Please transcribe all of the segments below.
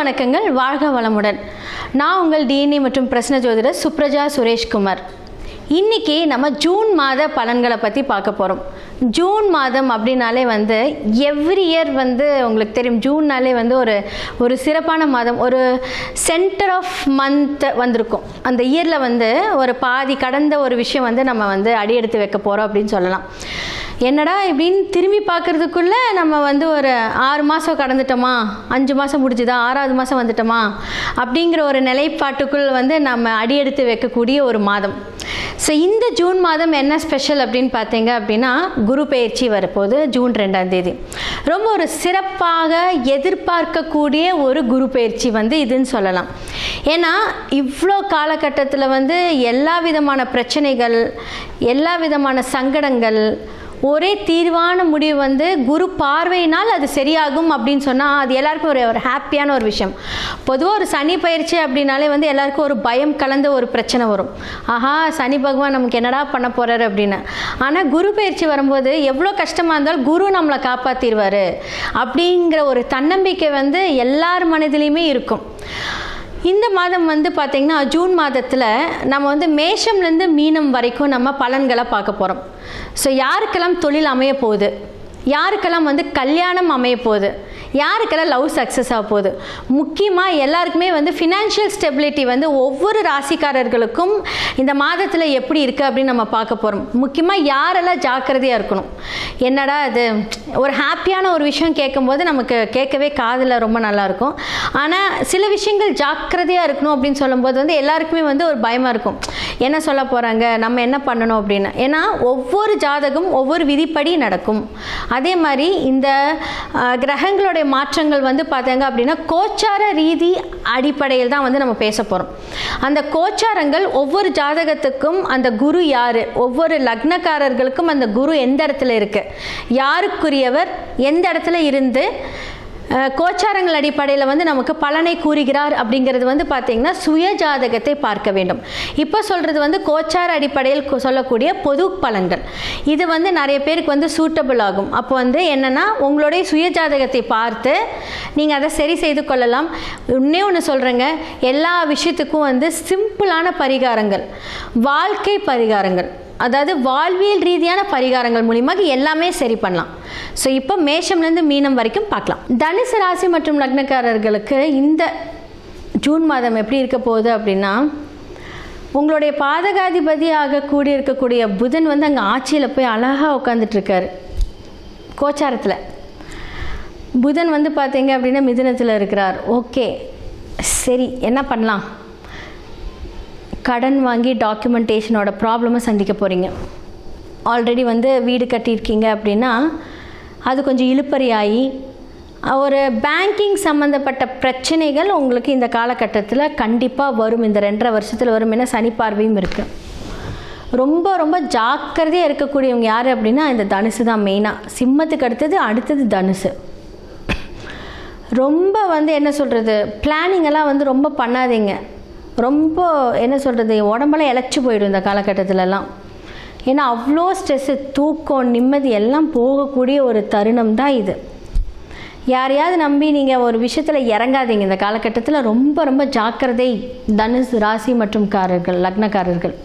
வணக்கங்கள், வாழ்க வளமுடன். நான் உங்கள் டிஎன்ஏ மற்றும் பிரசன்ன ஜோதிடர் சுப்ரஜா சுரேஷ்குமார். இன்றைக்கி நம்ம ஜூன் மாத பலன்களை பற்றி பார்க்க போகிறோம். ஜூன் மாதம் அப்படின்னாலே எவ்ரி இயர் உங்களுக்கு தெரியும், ஜூன்னாலே ஒரு சிறப்பான மாதம், ஒரு சென்டர் ஆஃப் மந்த் வந்திருக்கும். அந்த இயரில் ஒரு பாதி கடந்த ஒரு விஷயம் நம்ம அடியெடுத்து வைக்க போகிறோம் அப்படின்னு சொல்லலாம். என்னடா இப்படின்னு திரும்பி பார்க்குறதுக்குள்ளே நம்ம ஒரு 6 மாதம் கடந்துட்டோமா, 5 மாதம் முடிஞ்சுதா, 6வது மாதம் வந்துட்டோமா அப்படிங்கிற ஒரு நிலைப்பாட்டுக்குள் நம்ம அடியெடுத்து வைக்கக்கூடிய ஒரு மாதம். ஸோ இந்த ஜூன் மாதம் என்ன ஸ்பெஷல் அப்படின்னு பார்த்தீங்க அப்படின்னா, குரு பெயர்ச்சி வரப்போகுது ஜூன் 2ஆம் தேதி. ரொம்ப ஒரு சிறப்பாக எதிர்பார்க்கக்கூடிய ஒரு குரு பெயர்ச்சி இதுன்னு சொல்லலாம். ஏன்னா இவ்வளோ காலகட்டத்தில் எல்லா விதமான பிரச்சனைகள், எல்லா விதமான சங்கடங்கள், ஒரே தீர்வான முடிவு குரு பார்வையினால் அது சரியாகும் அப்படின்னு சொன்னால் அது எல்லாருக்கும் ஒரு ஹாப்பியான ஒரு விஷயம். பொதுவாக ஒரு சனி பயிற்சி அப்படின்னாலே எல்லாருக்கும் ஒரு பயம் கலந்த ஒரு பிரச்சனை வரும். ஆஹா, சனி பகவான் நமக்கு என்னடா பண்ண போகிறாரு அப்படின்னு. ஆனால் குரு பயிற்சி வரும்போது எவ்வளோ கஷ்டமாக இருந்தாலும் குரு நம்மளை காப்பாற்றிடுவார் அப்படிங்கிற ஒரு தன்னம்பிக்கை எல்லார் மனதிலையுமே இருக்கும். இந்த மாதம் பார்த்திங்கன்னா ஜூன் மாதத்தில் நம்ம மேஷம்லேருந்து மீனம் வரைக்கும் நம்ம பலன்களை பார்க்க போகிறோம். ஸோ யாருக்கெல்லாம் தொழில் அமைய போகுது, யாருக்கெல்லாம் கல்யாணம் அமைய போகுது, யாருக்கெல்லாம் லவ் சக்ஸஸ் ஆக போகுது, முக்கியமாக எல்லாருக்குமே ஃபினான்ஷியல் ஸ்டெபிலிட்டி ஒவ்வொரு ராசிக்காரர்களுக்கும் இந்த மாதத்தில் எப்படி இருக்குது அப்படின்னு நம்ம பார்க்க போகிறோம். முக்கியமாக யாரெல்லாம் ஜாக்கிரதையாக இருக்கணும். என்னடா அது ஒரு ஹாப்பியான ஒரு விஷயம் கேட்கும்போது நமக்கு கேட்கவே காதில் ரொம்ப நல்லாயிருக்கும். ஆனால் சில விஷயங்கள் ஜாக்கிரதையாக இருக்கணும் அப்படின்னு சொல்லும்போது எல்லாருக்குமே ஒரு பயமாக இருக்கும். என்ன சொல்ல போகிறாங்க, நம்ம என்ன பண்ணணும் அப்படின்னு. ஏன்னா ஒவ்வொரு ஜாதகம் ஒவ்வொரு விதிப்படி நடக்கும். அதே மாதிரி இந்த கிரகங்களுடைய மாற்றங்கள் பார்த்தாங்க அப்படின்னா கோச்சார ரீதி அடிப்படையில் தான் நம்ம பேச போகிறோம். அந்த கோச்சாரங்கள் ஒவ்வொரு ஜாதகத்துக்கும் அந்த குரு யார், ஒவ்வொரு லக்னக்காரர்களுக்கும் அந்த குரு எந்த இடத்துல இருக்குது, யாருக்குரியவர் எந்த இடத்துல இருந்து கோச்சாரங்கள் அடிப்படையில் நமக்கு பலனை கூறுகிறார் அப்படிங்கிறது பார்த்திங்கன்னா சுய ஜாதகத்தை பார்க்க வேண்டும். இப்போ சொல்கிறது கோச்சார அடிப்படையில் சொல்லக்கூடிய பொது பலன்கள். இது நிறைய பேருக்கு சூட்டபிள் ஆகும். அப்போ என்னென்னா உங்களுடைய சுய ஜாதகத்தை பார்த்து நீங்கள் அதை சரி செய்து கொள்ளலாம். இன்னே ஒன்று சொல்கிறேங்க, எல்லா விஷயத்துக்கும் சிம்பிளான பரிகாரங்கள், வாழ்க்கை பரிகாரங்கள், அதாவது வாழ்வியல் ரீதியான பரிகாரங்கள் மூலியமாக எல்லாமே சரி பண்ணலாம். ஸோ இப்போ மேஷம்லேருந்து மீனம் வரைக்கும் பார்க்கலாம். தனுசு ராசி மற்றும் லக்னக்காரர்களுக்கு இந்த ஜூன் மாதம் எப்படி இருக்க போகுது அப்படின்னா, உங்களுடைய பாதகாதிபதி ஆகக்கூடிய இருக்கக்கூடிய புதன் அங்கே ஆட்சியில் போய் அழகாக உட்காந்துட்ருக்காரு. கோச்சாரத்தில் புதன் பார்த்தீங்க அப்படின்னா மிதுனத்தில் இருக்கிறார். ஓகே, சரி, என்ன பண்ணலாம்? கடன் வாங்கி டாக்குமெண்டேஷனோட ப்ராப்ளமை சந்திக்க போகிறீங்க. ஆல்ரெடி வீடு கட்டியிருக்கீங்க அப்படின்னா அது கொஞ்சம் இழுப்பறியாகி ஒரு பேங்கிங் சம்மந்தப்பட்ட பிரச்சனைகள் உங்களுக்கு இந்த காலகட்டத்தில் கண்டிப்பாக வரும். இந்த 2.5 வருஷத்தில் வரும். ஏன்னா சனி பார்வையும் இருக்குது. ரொம்ப ரொம்ப ஜாக்கிரதையாக இருக்கக்கூடியவங்க யார் அப்படின்னா இந்த தனுசு தான் மெயினாக. சிம்மத்துக்கு அடுத்தது தனுசு. ரொம்ப என்ன சொல்கிறது, பிளானிங்கெல்லாம் ரொம்ப பண்ணாதீங்க. ரொம்ப என்ன சொல்கிறது, உடம்பெல்லாம் இழைச்சி போயிடும் இந்த காலகட்டத்திலலாம். ஏன்னா அவ்வளோ ஸ்ட்ரெஸ்ஸு, தூக்கம், நிம்மதி எல்லாம் போகக்கூடிய ஒரு தருணம் தான் இது. யாரையாவது நம்பி நீங்கள் ஒரு விஷயத்தில் இறங்காதீங்க இந்த காலகட்டத்தில். ரொம்ப ரொம்ப ஜாக்கிரதை தனுசு ராசி மற்றும் லக்னக்காரர்கள்.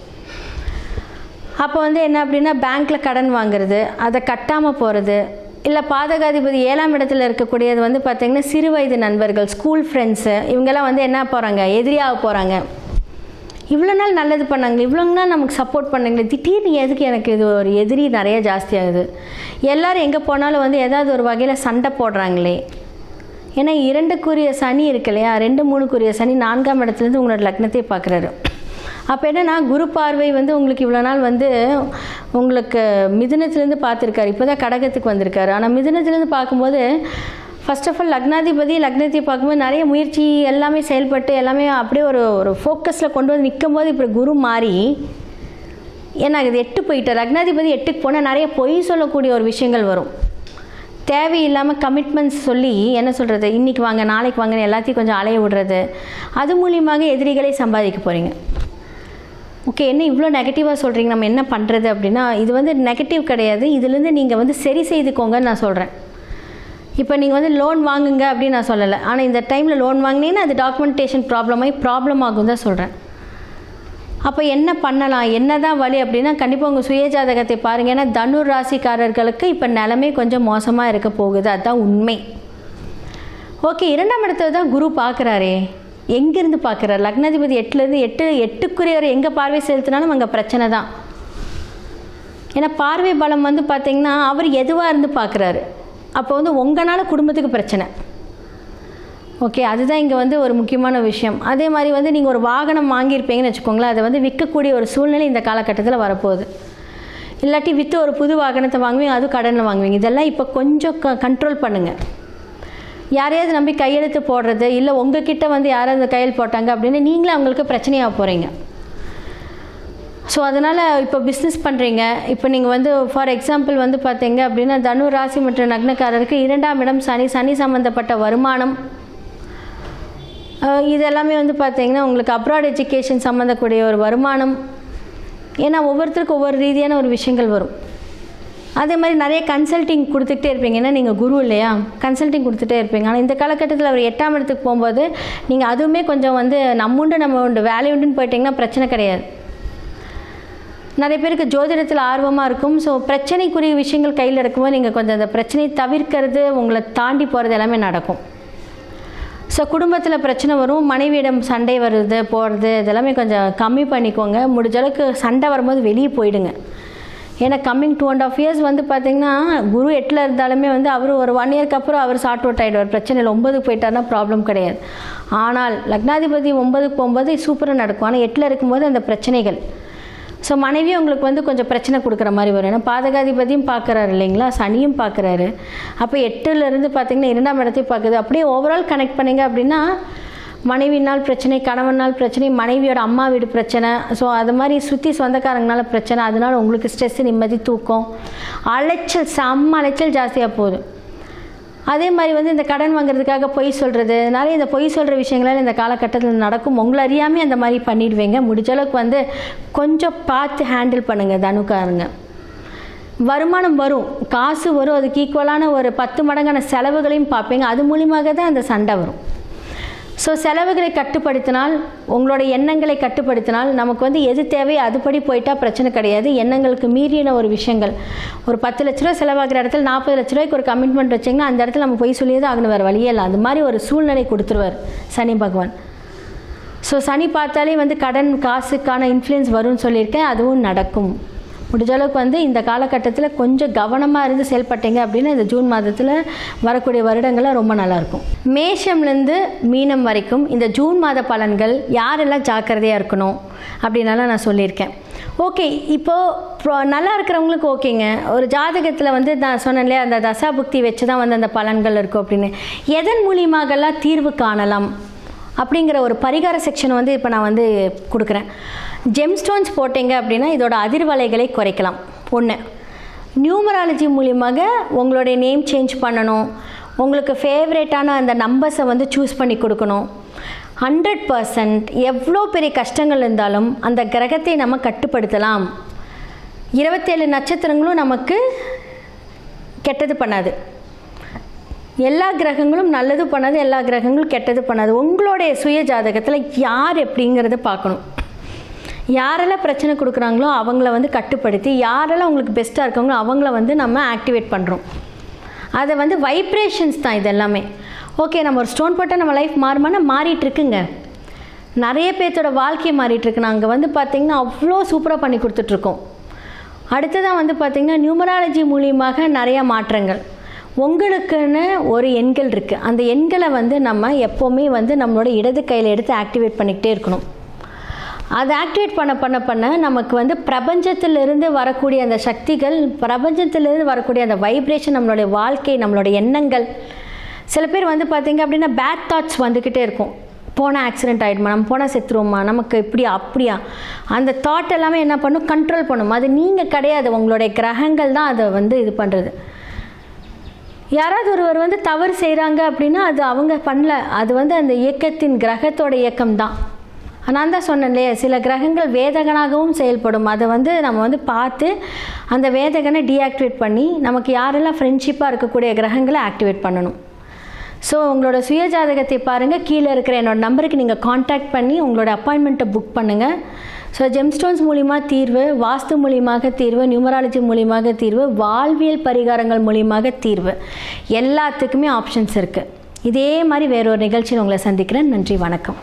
அப்போ என்ன அப்படின்னா பேங்க்கில் கடன் வாங்குறது, அதை கட்டாமல் போகிறது, இல்லை பாதகாதிபதி 7ஆம் இடத்துல இருக்கக்கூடியது பார்த்திங்கன்னா சிறு வயது நண்பர்கள், ஸ்கூல் ஃப்ரெண்ட்ஸு, இவங்கெல்லாம் என்ன போகிறாங்க, எதிரியாக போகிறாங்க. இவ்வளோ நாள் நல்லது பண்ணாங்களே, இவ்வளோ நாள் நமக்கு சப்போர்ட் பண்ணாங்களே, திடீர்னு எதுக்கு எனக்கு இது ஒரு எதிரி நிறைய ஜாஸ்தியாகுது. எல்லோரும் எங்கே போனாலும் ஏதாவது ஒரு வகையில் சண்டை போடுறாங்களே. ஏன்னா 2க்குரிய சனி இருக்கு இல்லையா, 2, 3க்குரிய சனி 4ஆம் இடத்துலேருந்து உங்களோட லக்னத்தை பார்க்குறாரு. அப்போ என்னென்னா குரு பார்வை உங்களுக்கு இவ்வளோ நாள் உங்களுக்கு மிதுனத்துலேருந்து பார்த்துருக்காரு. இப்போ தான் கடகத்துக்கு வந்திருக்காரு. ஆனால் மிதுனத்துலேருந்து பார்க்கும்போது ஃபர்ஸ்ட் ஆஃப் ஆல் லக்னத்தை பார்க்கும்போது நிறைய முயற்சி எல்லாமே செயல்பட்டு எல்லாமே அப்படியே ஒரு ஃபோக்கஸில் கொண்டு நிற்கும் போது இப்போ குரு மாறி ஏன்னா இது 8 போயிட்டார். லக்னாதிபதி 8க்கு போனால் நிறைய பொய் சொல்லக்கூடிய ஒரு விஷயங்கள் வரும். தேவையில்லாமல் கமிட்மெண்ட்ஸ் சொல்லி என்ன சொல்கிறது, இன்றைக்கி வாங்க நாளைக்கு வாங்கன்னு எல்லாத்தையும் கொஞ்சம் அலைய விடுறது, அது மூலியமாக எதிரிகளை சம்பாதிக்க போகிறீங்க. ஓகே, என்ன இவ்வளோ நெகட்டிவாக சொல்கிறீங்க, நம்ம என்ன பண்ணுறது அப்படின்னா, இது நெகட்டிவ் கிடையாது. இதுலேருந்து நீங்கள் சரி செய்துக்கோங்கன்னு நான் சொல்கிறேன். இப்போ நீங்கள் வந்து லோன் வாங்குங்க அப்படின்னு நான் சொல்லலை, ஆனால் இந்த டைமில் லோன் வாங்கினீங்கன்னா அது டாக்குமெண்டேஷன் ப்ராப்ளம் ஆகும் தான் சொல்கிறேன். அப்போ என்ன பண்ணலாம், என்ன தான் வழி அப்படின்னா கண்டிப்பாக உங்கள் சுயஜாதகத்தை பாருங்கள். ஏன்னா தனுர் ராசிக்காரர்களுக்கு இப்போ நிலைமை கொஞ்சம் மோசமாக இருக்க போகுது, அதுதான் உண்மை. ஓகே, 2ஆம் இடத்துல தான் குரு பார்க்குறாரே, எங்கேருந்து பார்க்குறாரு? லக்னாதிபதி 8லேருந்து 8க்குரியவர் எங்கே பார்வை செலுத்தினாலும் அங்கே பிரச்சனை தான். ஏன்னா பார்வை பலம் வந்து பார்த்திங்கன்னா அவர் எதுவாக இருந்து பார்க்குறாரு. அப்போ வந்து உங்களால் குடும்பத்துக்கு பிரச்சனை. ஓகே, அதுதான் இங்கே வந்து ஒரு முக்கியமான விஷயம். அதே மாதிரி வந்து நீங்கள் ஒரு வாகனம் வாங்கியிருப்பீங்கன்னு வச்சுக்கோங்களேன், அதை வந்து விற்கக்கூடிய ஒரு சூழ்நிலை இந்த காலகட்டத்தில் வரப்போகுது. இல்லாட்டி விற்று ஒரு புது வாகனத்தை வாங்குவீங்க, அதுவும் கடனில் வாங்குவீங்க. இதெல்லாம் இப்போ கொஞ்சம் கண்ட்ரோல் பண்ணுங்கள். யாரையாவது நம்பி கையெழுத்து போடுறது, இல்லை உங்ககிட்ட வந்து யாராவது கையெழுத்து போட்டாங்க அப்படின்னு நீங்களே அவங்களுக்கு பிரச்சனையாக போகிறீங்க. ஸோ அதனால் இப்போ பிஸ்னஸ் பண்ணுறீங்க. இப்போ நீங்கள் வந்து ஃபார் எக்ஸாம்பிள் வந்து பார்த்தீங்க அப்படின்னா தனு ராசி மற்றும் லக்னக்காரருக்கு 2ஆம் இடம் சனி சம்மந்தப்பட்ட வருமானம், இது எல்லாமே வந்து பார்த்தீங்கன்னா உங்களுக்கு அப்ராட் எஜுகேஷன் சம்மந்தக்கூடிய ஒரு வருமானம். ஏன்னா ஒவ்வொருத்தருக்கும் ஒவ்வொரு ரீதியான ஒரு விஷயங்கள் வரும். அதே மாதிரி நிறைய கன்சல்ட்டிங் கொடுத்துக்கிட்டே இருப்பீங்க. ஏன்னா நீங்கள் குரு இல்லையா, கன்சல்ட்டிங் கொடுத்துட்டே இருப்பீங்க. ஆனால் இந்த காலகட்டத்தில் அவர் 8ஆம் இடத்துக்கு போகும்போது நீங்கள் அதுவுமே கொஞ்சம் வந்து நம்ம உண்டு வேலை உண்டுன்னு போயிட்டீங்கன்னா பிரச்சனை கிடையாது. நிறைய பேருக்கு ஜோதிடத்தில் ஆர்வமாக இருக்கும். ஸோ பிரச்சனைக்குரிய விஷயங்கள் கையில் எடுக்கும்போது நீங்கள் கொஞ்சம் அந்த பிரச்சனையை தவிர்க்கிறது, உங்களை தாண்டி போகிறது எல்லாமே நடக்கும். ஸோ குடும்பத்தில் பிரச்சனை வரும், மனைவியிடம் சண்டை வருது போகிறது, இதெல்லாமே கொஞ்சம் கம்மி பண்ணிக்கோங்க. முடிஞ்ச அளவுக்கு சண்டை வரும்போது வெளியே போயிடுங்க. ஏன்னா கம்மிங் 2.5 இயர்ஸ் வந்து பார்த்திங்கன்னா குரு 8ல் இருந்தாலுமே வந்து அவர் ஒரு 1 இயர்க்கு அப்புறம் அவர் சார்ட் அவுட் ஆகிடுவார். பிரச்சனை இல்லை, 9க்கு போயிட்டார்னா ப்ராப்ளம் கிடையாது. ஆனால் லக்னாதிபதி 9க்கு போகும்போது சூப்பராக நடக்கும். ஆனால் 8ல் இருக்கும்போது அந்த பிரச்சனைகள். ஸோ மனைவியும் உங்களுக்கு வந்து கொஞ்சம் பிரச்சனை கொடுக்குற மாதிரி வரும். ஏன்னா பாதகாதிபதியும் பார்க்குறாரு இல்லைங்களா, சனியும் பார்க்குறாரு. அப்போ 8லேருந்து பார்த்திங்கன்னா 2ஆம் இடத்தையும் பார்க்குது. அப்படியே ஓவரால் கனெக்ட் பண்ணிங்க அப்படின்னா மனைவினால் பிரச்சனை, கணவனால் பிரச்சனை, மனைவியோட அம்மா வீடு பிரச்சனை, ஸோ அது மாதிரி சுற்றி சொந்தக்காரங்கனால பிரச்சனை. அதனால் உங்களுக்கு ஸ்ட்ரெஸ்ஸு, நிம்மதி, தூக்கம், அலைச்சல், செம்ம அலைச்சல் ஜாஸ்தியாக போகுது. அதே மாதிரி வந்து இந்த கடன் வாங்குறதுக்காக பொய் சொல்கிறது, நிறைய இந்த பொய் சொல்கிற விஷயங்களால் இந்த காலகட்டத்தில் நடக்கும். உங்களை அறியாமல் அந்த மாதிரி பண்ணிடுவீங்க. முடிஞ்ச அளவுக்கு வந்து கொஞ்சம் பார்த்து ஹேண்டில் பண்ணுங்கள் தனுக்காரங்க. வருமானம் வரும், காசு வரும், அதுக்கு ஈக்குவலான ஒரு 10 மடங்கான செலவுகளையும் பார்ப்பீங்க. அது மூலியமாக தான் அந்த சண்டை வரும். ஸோ செலவுகளை கட்டுப்படுத்தினால், உங்களோட எண்ணங்களை கட்டுப்படுத்தினால் நமக்கு வந்து எது தேவையோ அதுபடி போயிட்டால் பிரச்சனை கிடையாது. எண்ணங்களுக்கு மீறின ஒரு விஷயங்கள், ஒரு 10 லட்ச ரூபா செலவாகிற இடத்துல 40 லட்ச ரூபாய்க்கு ஒரு கமிட்மெண்ட் வச்சிங்கன்னா அந்த இடத்துல நம்ம போய் சொல்லியே தான் ஆகணும், வேறு வழியே இல்லை. அந்த மாதிரி ஒரு சூழ்நிலை கொடுத்துருவார் சனி பகவான். ஸோ சனி பார்த்தாலே வந்து கடன் காசுக்கான இன்ஃப்ளூயன்ஸ் வரும்னு சொல்லியிருக்கேன், அதுவும் நடக்கும். முடிஞ்ச அளவுக்கு வந்து இந்த காலகட்டத்தில் கொஞ்சம் கவனமாக இருந்து செயல்பட்டீங்க அப்படின்னா இந்த ஜூன் மாதத்தில் வரக்கூடிய வருடங்கள்லாம் ரொம்ப நல்லாயிருக்கும். மேஷம்லேருந்து மீனம் வரைக்கும் இந்த ஜூன் மாத பலன்கள் யாரெல்லாம் ஜாக்கிரதையாக இருக்கணும் அப்படின்னாலாம் நான் சொல்லியிருக்கேன். ஓகே, இப்போது நல்லா இருக்கிறவங்களுக்கு ஓகேங்க. ஒரு ஜாதகத்தில் வந்து நான் சொன்னேன் இல்லையா, அந்த தசாபுக்தி வச்சு தான் வந்து அந்த பலன்கள் இருக்கும் அப்படின்னு. எதன் மூலியமாகலாம் தீர்வு காணலாம் அப்படிங்கிற ஒரு பரிகார செக்ஷன் வந்து இப்போ நான் வந்து கொடுக்குறேன். ஜெம்ஸ்டோன்ஸ் போட்டிங்க அப்படின்னா இதோட அதிர்வலைகளை குறைக்கலாம். 1, நியூமராலஜி மூலியமாக உங்களுடைய நேம் சேஞ்ச் பண்ணணும். உங்களுக்கு ஃபேவரேட்டான அந்த நம்பர்ஸை வந்து சூஸ் பண்ணி கொடுக்கணும். 100% எவ்வளோ பெரிய கஷ்டங்கள் இருந்தாலும் அந்த கிரகத்தை நம்ம கட்டுப்படுத்தலாம். 27 நட்சத்திரங்களும் நமக்கு கெட்டது பண்ணாது. எல்லா கிரகங்களும் நல்லது பண்ணாது, எல்லா கிரகங்களும் கெட்டது பண்ணாது. உங்களுடைய சுய ஜாதகத்தில் யார் எப்படிங்கிறத பார்க்கணும். யாரெல்லாம் பிரச்சனை கொடுக்குறாங்களோ அவங்கள வந்து கட்டுப்படுத்தி, யாரெல்லாம் உங்களுக்கு பெஸ்ட்டாக இருக்காங்களோ அவங்கள வந்து நம்ம ஆக்டிவேட் பண்ணுறோம். அதை வந்து வைப்ரேஷன்ஸ் தான் இது எல்லாமே. ஓகே, நம்ம ஒரு ஸ்டோன் போட்டால் நம்ம லைஃப் மாறுமானா மாறிட்டுருக்குங்க. நிறைய பேர்த்தோட வாழ்க்கையை மாறிட்டுருக்கு. நாங்கள் வந்து பார்த்திங்கன்னா அவ்வளோ சூப்பராக பண்ணி கொடுத்துட்ருக்கோம். அடுத்ததான் வந்து பார்த்திங்கன்னா நியூமராலஜி மூலியமாக நிறையா மாற்றங்கள். உங்களுக்குன்னு ஒரு எண்கள் இருக்குது. அந்த எண்களை வந்து நம்ம எப்போவுமே வந்து நம்மளோட இடது கையில் எடுத்து ஆக்டிவேட் பண்ணிக்கிட்டே இருக்கணும். அதை ஆக்டிவேட் பண்ண நமக்கு வந்து பிரபஞ்சத்திலிருந்து வரக்கூடிய அந்த சக்திகள், பிரபஞ்சத்திலிருந்து வரக்கூடிய அந்த வைப்ரேஷன், நம்மளுடைய வாழ்க்கை, நம்மளுடைய எண்ணங்கள். சில பேர் வந்து பார்த்திங்க அப்படின்னா பேட் தாட்ஸ் வந்துக்கிட்டே இருக்கும். போனால் ஆக்சிடென்ட் ஆகிடுமா, நம்ம போனால் செத்துருவோமா, நமக்கு இப்படியா அப்படியா, அந்த தாட் எல்லாமே என்ன பண்ணும், கண்ட்ரோல் பண்ணும். அது நீங்கள் கிடையாது, உங்களுடைய கிரகங்கள் தான் அதை வந்து இது பண்ணுறது. யாராவது ஒருவர் வந்து தவறு செய்கிறாங்க அப்படின்னா அது அவங்க பண்ணல, அது வந்து அந்த இயக்கத்தின் கிரகத்தோட இயக்கம் தான். நான் தான் சொன்னேன் இல்லையா, சில கிரகங்கள் வேதகனாகவும் செயல்படும். அதை வந்து நம்ம வந்து பார்த்து அந்த வேதகனை டீஆக்டிவேட் பண்ணி நமக்கு யாரெல்லாம் ஃப்ரெண்ட்ஷிப்பாக இருக்கக்கூடிய கிரகங்களை ஆக்டிவேட் பண்ணணும். ஸோ உங்களோட சுயஜாதகத்தை பாருங்கள், கீழே இருக்கிற என்னோடய நம்பருக்கு நீங்கள் காண்டாக்ட் பண்ணி உங்களோட அப்பாயின்மெண்ட்டை புக் பண்ணுங்கள். ஸோ ஜெம்ஸ்டோன்ஸ் மூலிமா தீர்வு, வாஸ்து மூலியமாக தீர்வு, நியூமராலஜி மூலியமாக தீர்வு, வாழ்வியல் பரிகாரங்கள் மூலியமாக தீர்வு, எல்லாத்துக்குமே ஆப்ஷன்ஸ் இருக்குது. இதே மாதிரி வேறொரு நிகழ்ச்சியில் உங்களை சந்திக்கிறேன். நன்றி, வணக்கம்.